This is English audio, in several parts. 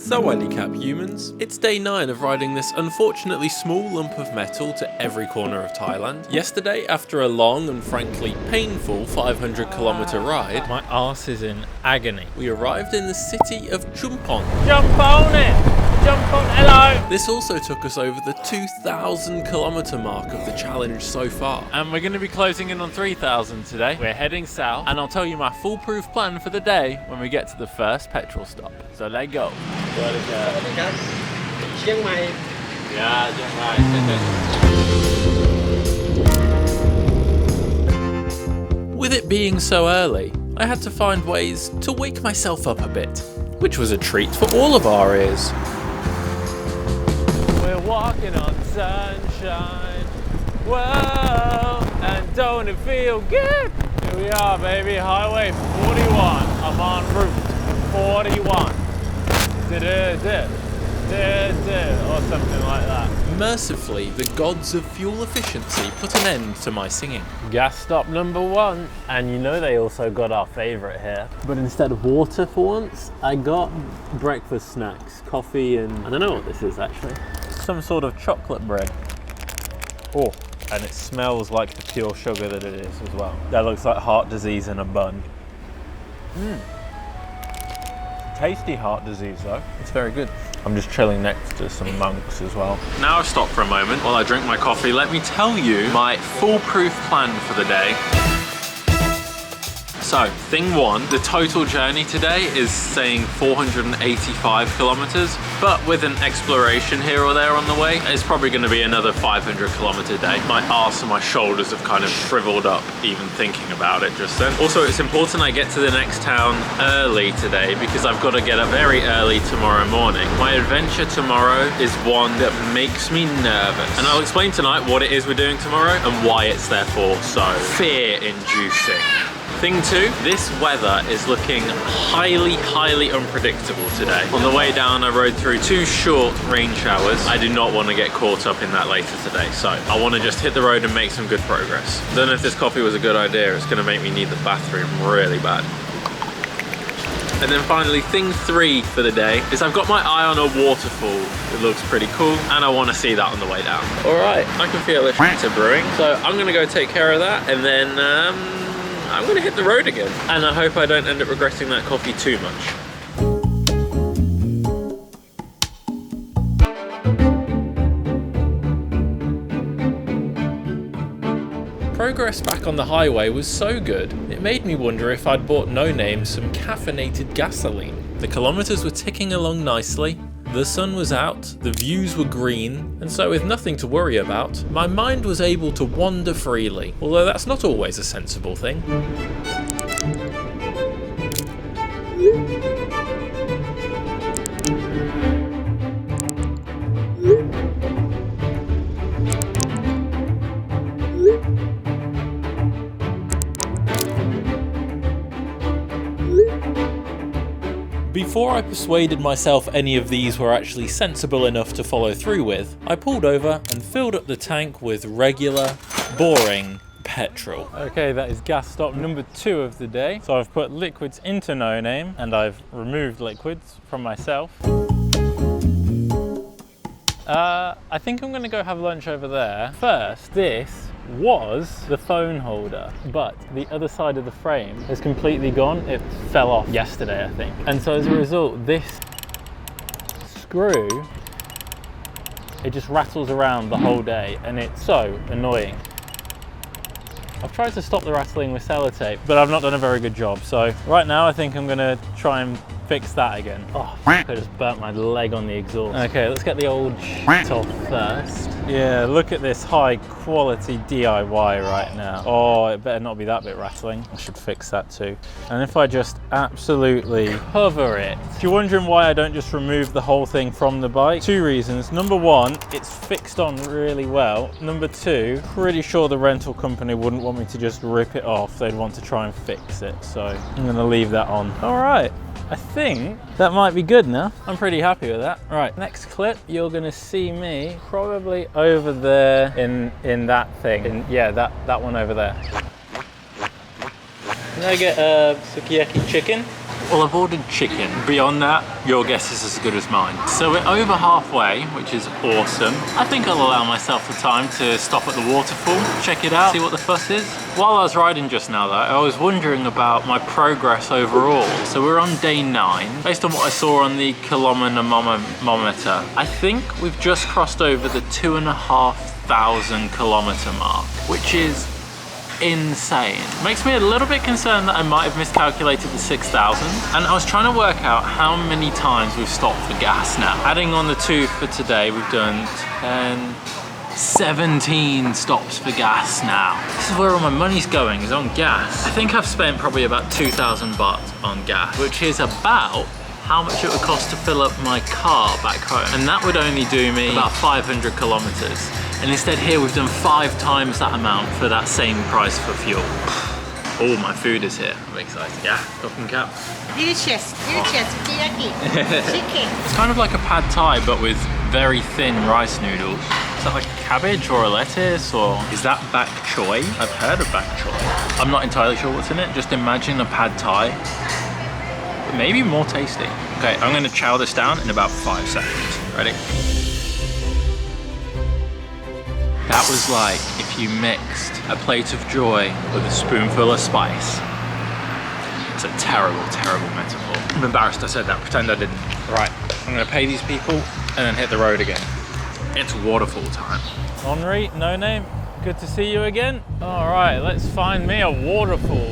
Sawadee Cap humans, it's day 9 of riding this unfortunately small lump of metal to every corner of Thailand. Yesterday, after a long and frankly painful 500-kilometer ride, my arse is in agony. We arrived in the city of Chumpon. Jump on it! Jump on, hello! This also took us over the 2,000-kilometer mark of the challenge so far. And we're going to be closing in on 3,000 today. We're heading south, and I'll tell you my foolproof plan for the day when we get to the first petrol stop. So let's go. With it being so early, I had to find ways to wake myself up a bit, which was a treat for all of our ears. We're walking on sunshine, whoa, and don't it feel good? Here we are, baby, Highway 41. I'm on Route 41. Or something like that. Mercifully, the gods of fuel efficiency put an end to my singing. Gas stop number 1. And you know they also got our favourite here. But instead of water for once, I got breakfast snacks, coffee and I don't know what this is actually. Some sort of chocolate bread. Oh, and it smells like the pure sugar that it is as well. That looks like heart disease in a bun. Tasty heart disease though. It's very good. I'm just chilling next to some monks as well. Now I've stopped for a moment while I drink my coffee. Let me tell you my foolproof plan for the day. So, thing 1, the total journey today is saying 485 kilometers, but with an exploration here or there on the way, it's probably going to be another 500-kilometer day. My arse and my shoulders have kind of shriveled up even thinking about it just then. Also, it's important I get to the next town early today because I've got to get up very early tomorrow morning. My adventure tomorrow is one that makes me nervous, and I'll explain tonight what it is we're doing tomorrow and why it's therefore so fear-inducing. Thing 2, this weather is looking highly unpredictable today. On the way down, I rode through 2 short rain showers. I do not want to get caught up in that later today, so I want to just hit the road and make some good progress. Don't know if this coffee was a good idea. It's going to make me need the bathroom really bad. And then finally, thing 3 for the day is I've got my eye on a waterfall. It looks pretty cool, and I want to see that on the way down. All right, I can feel it brewing, so I'm going to go take care of that, and then I'm going to hit the road again. And I hope I don't end up regretting that coffee too much. Progress back on the highway was so good, it made me wonder if I'd bought No Name some caffeinated gasoline. The kilometers were ticking along nicely, the sun was out, the views were green, and so with nothing to worry about, my mind was able to wander freely, although that's not always a sensible thing. Before I persuaded myself any of these were actually sensible enough to follow through with, I pulled over and filled up the tank with regular, boring petrol. Okay, that is gas stop number 2 of the day. So I've put liquids into No Name and I've removed liquids from myself. I think I'm gonna go have lunch over there. First, this was the phone holder, but the other side of the frame is completely gone. It fell off yesterday, I think. And so as a result, this screw, it just rattles around the whole day and it's so annoying. I've tried to stop the rattling with sellotape, but I've not done a very good job. So right now I think I'm gonna try and fix that again. Oh, I just burnt my leg on the exhaust. Okay, let's get the old shit off first. Yeah, look at this high quality DIY right now. Oh, it better not be that bit rattling. I should fix that too. And if I just absolutely cover it. If you're wondering why I don't just remove the whole thing from the bike, 2 reasons. Number 1, it's fixed on really well. Number 2, pretty sure the rental company wouldn't want me to just rip it off. They'd want to try and fix it. So I'm gonna leave that on. All right. I think that might be good now. I'm pretty happy with that. Right, next clip, you're gonna see me probably over there in that thing. Yeah, that one over there. Can I get a sukiyaki chicken? Well, I've ordered chicken. Beyond that, your guess is as good as mine. So we're over halfway, which is awesome. I think I'll allow myself the time to stop at the waterfall, check it out, see what the fuss is. While I was riding just now though, I was wondering about my progress overall. So we're on day 9. Based on what I saw on the kilometer, I think we've just crossed over the 2,500 kilometer mark, which is insane. Makes me a little bit concerned that I might have miscalculated the 6,000. And I was trying to work out how many times we've stopped for gas now. Adding on the 2 for today, we've done 10, 17 stops for gas now. This is where all my money's going, is on gas. I think I've spent probably about 2,000 baht on gas, which is about how much it would cost to fill up my car back home. And that would only do me about 500 kilometers. And instead here we've done 5 times that amount for that same price for fuel. All my food is here. I'm excited. Yeah, cooking cap. Delicious, sukiyaki, chicken. It's kind of like a pad thai, but with very thin rice noodles. Is that like a cabbage or a lettuce, or is that bak choy? I've heard of bak choy. I'm not entirely sure what's in it. Just imagine a pad thai, but maybe more tasty. Okay, I'm gonna chow this down in about 5 seconds. Ready? That was like if you mixed a plate of joy with a spoonful of spice. It's a terrible, terrible metaphor. I'm embarrassed I said that, pretend I didn't. Right, I'm gonna pay these people and then hit the road again. It's waterfall time. Henri, no name, good to see you again. All right, let's find me a waterfall.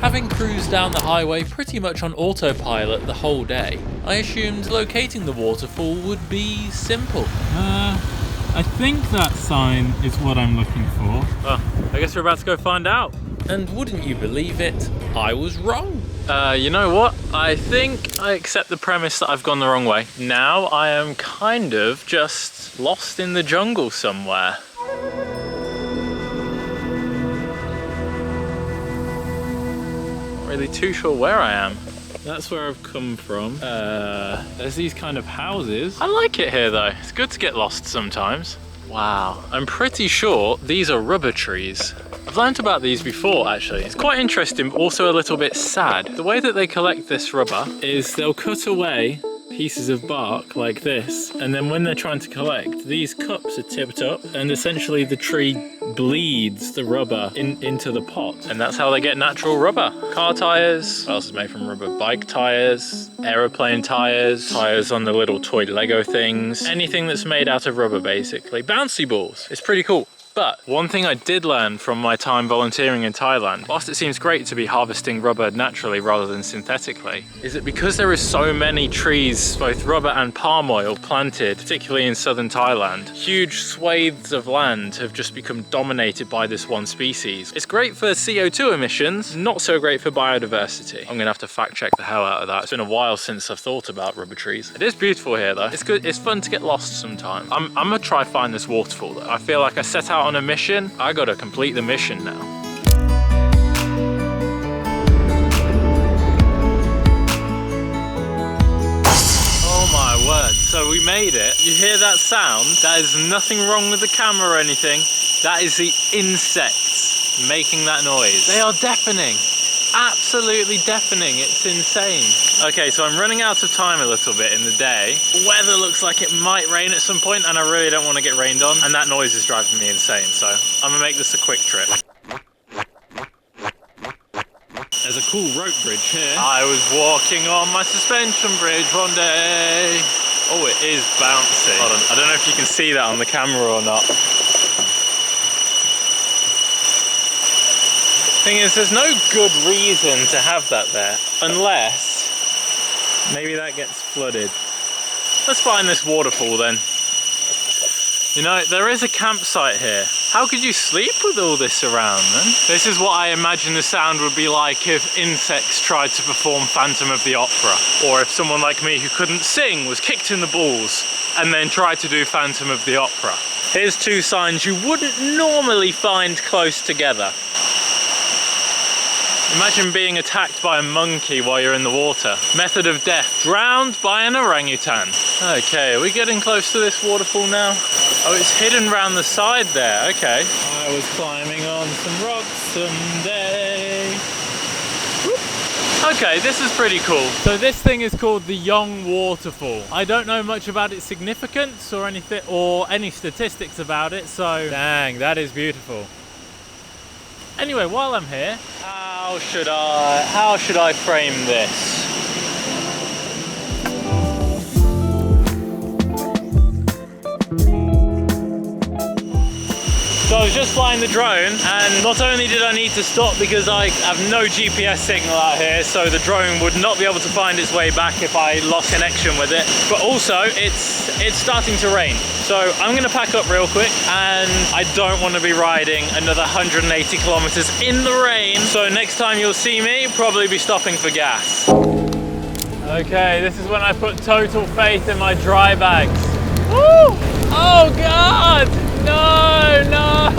Having cruised down the highway pretty much on autopilot the whole day, I assumed locating the waterfall would be simple. I think that sign is what I'm looking for. Well, I guess we're about to go find out. And wouldn't you believe it, I was wrong. You know what? I think I accept the premise that I've gone the wrong way. Now I am kind of just lost in the jungle somewhere. Really too sure where I am. That's where I've come from. There's these kind of houses. I like it here though. It's good to get lost sometimes. Wow, I'm pretty sure these are rubber trees. I've learned about these before actually. It's quite interesting, but also a little bit sad. The way that they collect this rubber is they'll cut away pieces of bark like this, and then when they're trying to collect, these cups are tipped up and essentially the tree bleeds the rubber into the pot, and that's how they get natural rubber. Car tires, what else is made from rubber? Bike tires, aeroplane tires, tires on the little toy Lego things, anything that's made out of rubber basically. Bouncy balls, it's pretty cool. But one thing I did learn from my time volunteering in Thailand, whilst it seems great to be harvesting rubber naturally rather than synthetically, is that because there is so many trees, both rubber and palm oil, planted, particularly in southern Thailand, huge swathes of land have just become dominated by this one species. It's great for CO2 emissions, not so great for biodiversity. I'm gonna have to fact check the hell out of that. It's been a while since I've thought about rubber trees. It is beautiful here though. It's good. It's fun to get lost sometimes. I'm gonna try find this waterfall though. I feel like I set out on a mission. I gotta complete the mission now. Oh my word, so we made it. You hear that sound? That is nothing wrong with the camera or anything. That is the insects making that noise. They are deafening. Absolutely deafening, it's insane. Okay, so I'm running out of time a little bit in the day. The weather looks like it might rain at some point and I really don't want to get rained on, and that noise is driving me insane, so I'm gonna make this a quick trip. There's a cool rope bridge here. I was walking on my suspension bridge one day. Oh, it is bouncy. Hold on, I don't know if you can see that on the camera or not. Thing is, there's no good reason to have that there, unless maybe that gets flooded. Let's find this waterfall then. You know, there is a campsite here. How could you sleep with all this around then? This is what I imagine the sound would be like if insects tried to perform Phantom of the Opera, or if someone like me who couldn't sing was kicked in the balls and then tried to do Phantom of the Opera. Here's 2 signs you wouldn't normally find close together. Imagine being attacked by a monkey while you're in the water. Method of death, drowned by an orangutan. Okay, are we getting close to this waterfall now? Oh, it's hidden around the side there. Okay. I was climbing on some rocks someday. Okay, this is pretty cool. So this thing is called the Young Waterfall. I don't know much about its significance or anything, or any statistics about it, so dang, that is beautiful. Anyway, while I'm here, how should I frame this? So I was just flying the drone, and not only did I need to stop because I have no GPS signal out here, so the drone would not be able to find its way back if I lost connection with it, but also it's starting to rain. So I'm gonna pack up real quick, and I don't want to be riding another 180 kilometers in the rain. So next time you'll see me, probably be stopping for gas. Okay, this is when I put total faith in my dry bags. Woo! Oh God! No, no!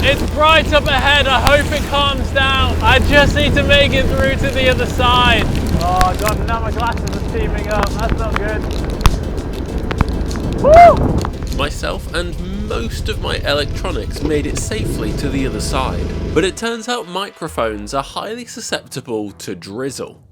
It's bright up ahead. I hope it calms down. I just need to make it through to the other side. Oh God, now my glasses are steaming up. That's not good. Woo! Myself and most of my electronics made it safely to the other side, but it turns out microphones are highly susceptible to drizzle.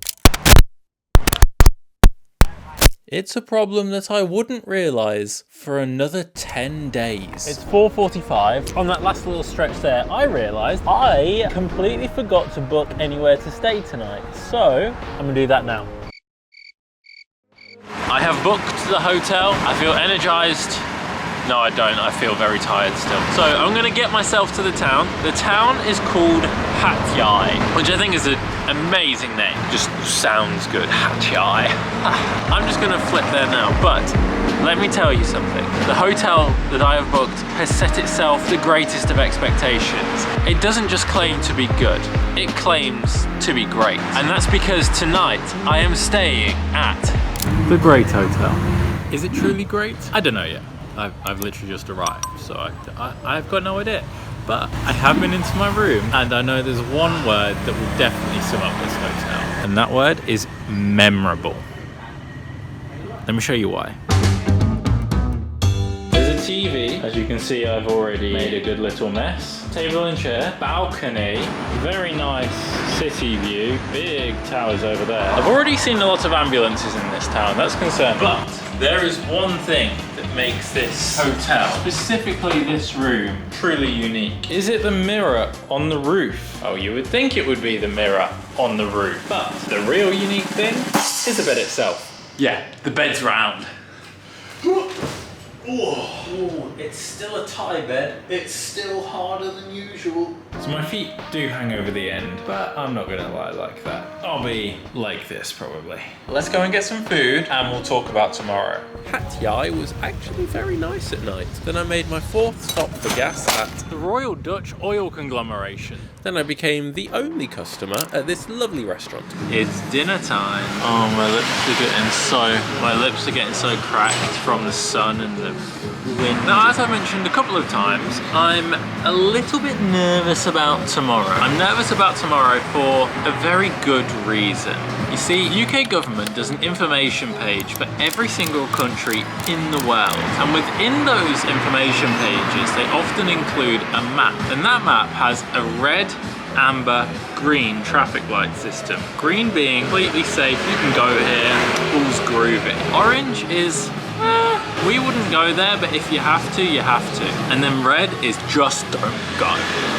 It's a problem that I wouldn't realise for another 10 days. It's 4:45. On that last little stretch there, I realised I completely forgot to book anywhere to stay tonight. So I'm gonna do that now. I have booked the hotel. I feel energised. No, I don't. I feel very tired still. So I'm gonna get myself to the town. The town is called Hat Yai, which I think is an amazing name. Just sounds good, Hat Yai. I'm just gonna flip there now, but let me tell you something. The hotel that I have booked has set itself the greatest of expectations. It doesn't just claim to be good, it claims to be great. And that's because tonight I am staying at The Great Hotel. Is it truly great? I don't know yet. I've literally just arrived, so I've got no idea. But I have been into my room, and I know there's one word that will definitely sum up this hotel. And that word is memorable. Let me show you why. There's a TV. As you can see, I've already made a good little mess. Table and chair, balcony, very nice city view, big towers over there. I've already seen a lot of ambulances in this town, that's concerning. But there is one thing that makes this hotel, specifically this room, truly unique. Is it the mirror on the roof? Oh, you would think it would be the mirror on the roof. But the real unique thing is the bed itself. Yeah, the bed's round. Oh, it's still a Thai bed. It's still harder than usual. So my feet do hang over the end, but I'm not gonna lie like that. I'll be like this probably. Let's go and get some food and we'll talk about tomorrow. Hat Yai was actually very nice at night. Then I made my fourth stop for gas at The Royal Dutch Oil Conglomeration. Then I became the only customer at this lovely restaurant. It's dinner time. Oh, my lips are getting so cracked from the sun and the wind. Now, as I mentioned a couple of times, I'm a little bit nervous about tomorrow. I'm nervous about tomorrow for a very good reason. You see, UK government does an information page for every single country in the world. And within those information pages, they often include a map. And that map has a red, amber, green traffic light system. Green being completely safe, you can go here, all's groovy. Orange is, we wouldn't go there, but if you have to, you have to. And then red is just don't go.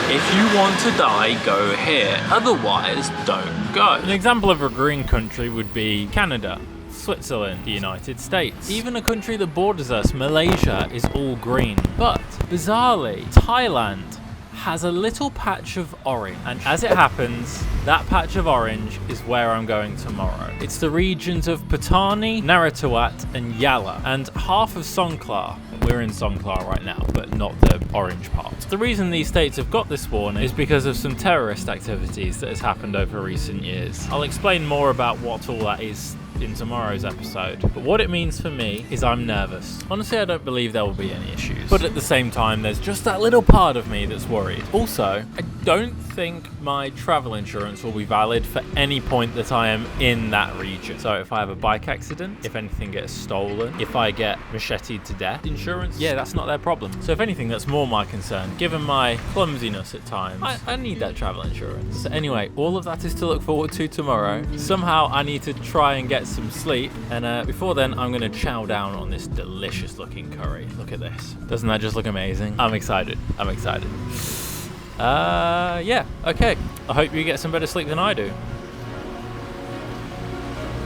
If you want to die, go here. Otherwise, don't go. An example of a green country would be Canada, Switzerland, the United States. Even a country that borders us, Malaysia, is all green. But bizarrely, Thailand has a little patch of orange, and as it happens, that patch of orange is where I'm going tomorrow. It's the regions of Patani, Narathiwat and Yala, and half of Songkhla. We're in Songkhla right now, but not the orange part. The reason these states have got this warning is because of some terrorist activities that has happened over recent years. I'll explain more about what all that is in tomorrow's episode. But what it means for me is I'm nervous. Honestly, I don't believe there will be any issues. But at the same time, there's just that little part of me that's worried. Also, I don't think my travel insurance will be valid for any point that I am in that region. So if I have a bike accident, if anything gets stolen, if I get macheted to death, insurance, yeah, that's not their problem. So if anything, that's more my concern. Given my clumsiness at times, I need that travel insurance. So anyway, all of that is to look forward to tomorrow. Somehow I need to try and get some sleep. And before then, I'm gonna chow down on this delicious looking curry. Look at this. Doesn't that just look amazing? I'm excited. I'm excited. Yeah, okay. I hope you get some better sleep than I do.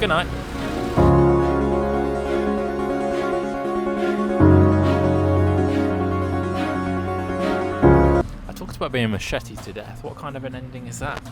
Good night. I talked about being macheted to death. What kind of an ending is that?